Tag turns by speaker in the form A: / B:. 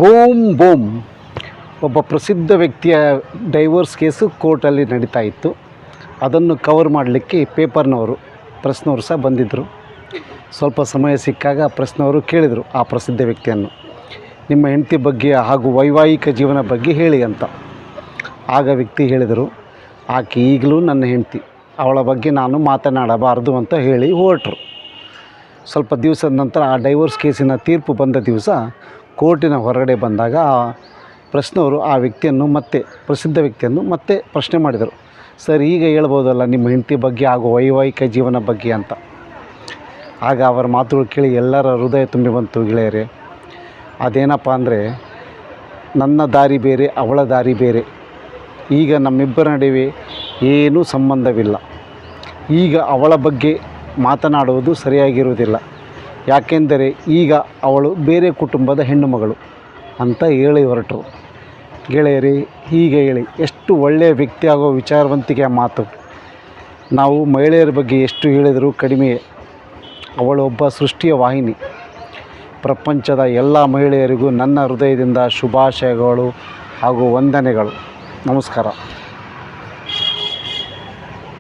A: Boom boom. ಒಬ್ಬ ಪ್ರಸಿದ್ಧ ವ್ಯಕ್ತಿಯ ಡೈವೋರ್ಸ್ ಕೇಸು ಕೋರ್ಟಲ್ಲಿ ನಡೀತಾ ಇತ್ತು. ಅದನ್ನು ಕವರ್ ಮಾಡಲಿಕ್ಕೆ ಪ್ರೆಸ್ನವರು ಸಹ ಬಂದಿದ್ದರು. ಸ್ವಲ್ಪ ಸಮಯ ಸಿಕ್ಕಾಗ ಪ್ರೆಸ್ನವರು ಕೇಳಿದರು ಆ ಪ್ರಸಿದ್ಧ ವ್ಯಕ್ತಿಯನ್ನು, ನಿಮ್ಮ ಹೆಂಡತಿ ಬಗ್ಗೆ ಹಾಗೂ ವೈವಾಹಿಕ ಜೀವನ ಬಗ್ಗೆ ಹೇಳಿ ಅಂತ. ಆಗ ವ್ಯಕ್ತಿ ಹೇಳಿದರು, ಆಕೆ ಈಗಲೂ ನನ್ನ ಹೆಂಡತಿ, ಅವಳ ಬಗ್ಗೆ ನಾನು ಮಾತನಾಡಬಾರದು ಅಂತ ಹೇಳಿ ಹೊರಟರು. ಸ್ವಲ್ಪ ದಿವಸದ ನಂತರ ಆ ಡೈವೋರ್ಸ್ ಕೇಸಿನ ತೀರ್ಪು ಬಂದ ದಿವಸ ಕೋರ್ಟಿನ ಹೊರಗಡೆ ಬಂದಾಗ ಪ್ರೆಸ್ನವರು ಆ ಪ್ರಸಿದ್ಧ ವ್ಯಕ್ತಿಯನ್ನು ಮತ್ತೆ ಪ್ರಶ್ನೆ ಮಾಡಿದರು, ಸರ್ ಈಗ ಹೇಳ್ಬೋದಲ್ಲ ನಿಮ್ಮ ಹೆಂಡತಿ ಬಗ್ಗೆ ಹಾಗೂ ವೈವಾಹಿಕ ಜೀವನ ಬಗ್ಗೆ ಅಂತ. ಆಗ ಅವರ ಮಾತುಗಳು ಕೇಳಿ ಎಲ್ಲರ ಹೃದಯ ತುಂಬಿ ಬಂತು ಗೆಳೆಯರೇ. ಅದೇನಪ್ಪ ಅಂದರೆ, ನನ್ನ ದಾರಿ ಬೇರೆ, ಅವಳ ದಾರಿ ಬೇರೆ. ಈಗ ನಮ್ಮಿಬ್ಬರ ನಡುವೆ ಏನೂ ಸಂಬಂಧವಿಲ್ಲ. ಈಗ ಅವಳ ಬಗ್ಗೆ ಮಾತನಾಡುವುದು ಸರಿಯಾಗಿರುವುದಿಲ್ಲ, ಯಾಕೆಂದರೆ ಈಗ ಅವಳು ಬೇರೆ ಕುಟುಂಬದ ಹೆಣ್ಣು ಮಗಳು ಅಂತ ಹೇಳಿ ಹೊರಟರು. ಗೆಳೆಯರೇ, ಹೀಗೆ ಹೇಳಿ ಎಷ್ಟು ಒಳ್ಳೆಯ ವ್ಯಕ್ತಿ ಆಗೋ ವಿಚಾರವಂತಿಕೆಯ ಮಾತು. ನಾವು ಮಹಿಳೆಯರ ಬಗ್ಗೆ ಎಷ್ಟು ಹೇಳಿದರೂ ಕಡಿಮೆಯೇ. ಅವಳು ಒಬ್ಬ ಸೃಷ್ಟಿಯ ವಾಹಿನಿ. ಪ್ರಪಂಚದ ಎಲ್ಲ ಮಹಿಳೆಯರಿಗೂ ನನ್ನ ಹೃದಯದಿಂದ ಶುಭಾಶಯಗಳು ಹಾಗೂ ವಂದನೆಗಳು. ನಮಸ್ಕಾರ.